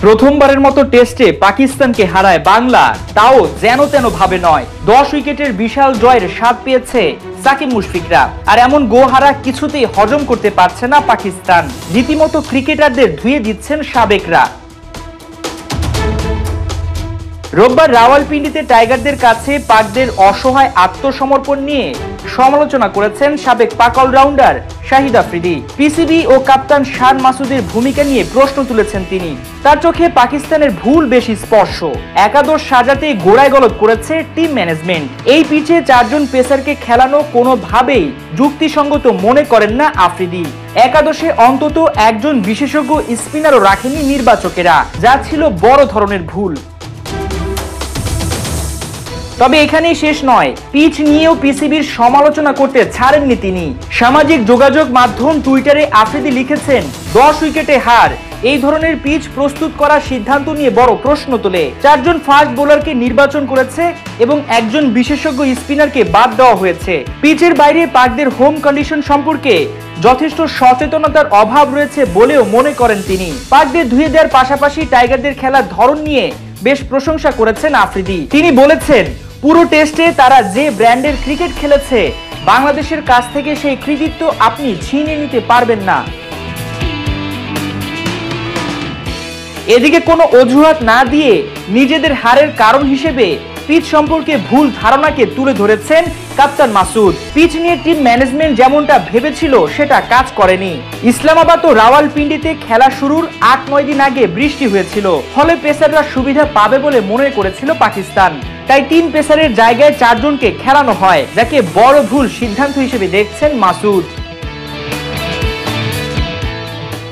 প্রথমবারের মতো টেস্টে পাকিস্তানকে হারায় বাংলা, তাও যেন তেন ভাবে নয়। 10 উইকেটের বিশাল জয়ের স্বাদ পেয়েছে সাকিব মুশফিকরা। আর এমন গোহারা কিছুতেই হজম করতে পারছে না পাকিস্তান। রীতিমতো ক্রিকেটারদের ধুয়ে দিচ্ছেন সাবেকরা। রোববার রাওয়ালপিন্ডিতে টাইগারদের কাছে পাকদের অসহায় আত্মসমর্পণ নিয়ে সমালোচনা করেছেন সাবেক পাক অলরাউন্ডার শাহিদ আফ্রিদি। পিসিবি ও কাপ্তান শান মাসুদের ভূমিকা নিয়ে প্রশ্ন তুলেছেন তিনি। তার চোখে পাকিস্তানের ভুল বেশি স্পষ্ট। একাদশ সাজাতে গোড়ায় গলদ করেছে টিম ম্যানেজমেন্ট। এই পিচে 4 জন পেসারকে খেলানো কোনোভাবেই যুক্তিসঙ্গত মনে করেন না আফ্রিদি। একাদশে অন্তত একজন বিশেষজ্ঞ স্পিনারও রাখেনি নির্বাচকেরা, যা ছিল বড় ধরনের ভুল। তবে এখানেই শেষ নয়, পিচ নিয়েও পিসিবির সমালোচনা করতে ছাড়েননি তিনি। সামাজিক যোগাযোগ মাধ্যম টুইটারে আফ্রিদি লিখেছেন, 10 উইকেটে হার, এই ধরনের পিচ প্রস্তুত করার সিদ্ধান্ত নিয়ে বড় প্রশ্ন তোলে। 4 জন ফাস্ট বোলারকে নির্বাচন করেছে এবং একজন বিশেষজ্ঞ স্পিনারকে বাদ দেওয়া হয়েছে। পিচের বাইরে পাকদের হোম কন্ডিশন সম্পর্কে যথেষ্ট সচেতনতার অভাব রয়েছে বলেও মনে করেন তিনি। পাকদের ধুয়ে দেওয়ার পাশাপাশি টাইগারদের খেলার ধরন নিয়ে বেশ প্রশংসা করেছেন আফ্রিদি। তিনি বলেছেন, পুরো টেস্টে তারা যে ব্র্যান্ডের ক্রিকেট খেলেছে, বাংলাদেশের কাছ থেকে সেই কৃতিত্ব আপনি ছিনিয়ে নিতে পারবেন না। এদিকে কোনো অজুহাত না দিয়ে নিজেদের হারের কারণ হিসেবে পিচ সম্পর্কে ভুল ধারণাকে তুলে ধরেছেন কাপ্তান মাসুদ। পিচ নিয়ে টিম ম্যানেজমেন্ট যেমনটা ভেবেছিল সেটা কাজ করেনি। ইসলামাবাদ ও রাওয়ালপিন্ডিতে খেলা শুরুর 8-9 দিন আগে বৃষ্টি হয়েছিল, ফলে পেসাররা সুবিধা পাবে বলে মনে করেছিল পাকিস্তান। তাই 3 পেসারের জায়গায় 4 জনকে খেলানো হয়, যাকে বড় ভুল সিদ্ধান্ত হিসেবে দেখছেন মাসুদ।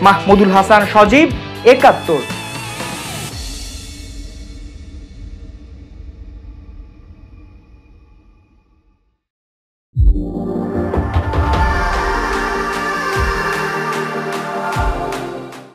মাহমুদুল হাসান সজীব, 71।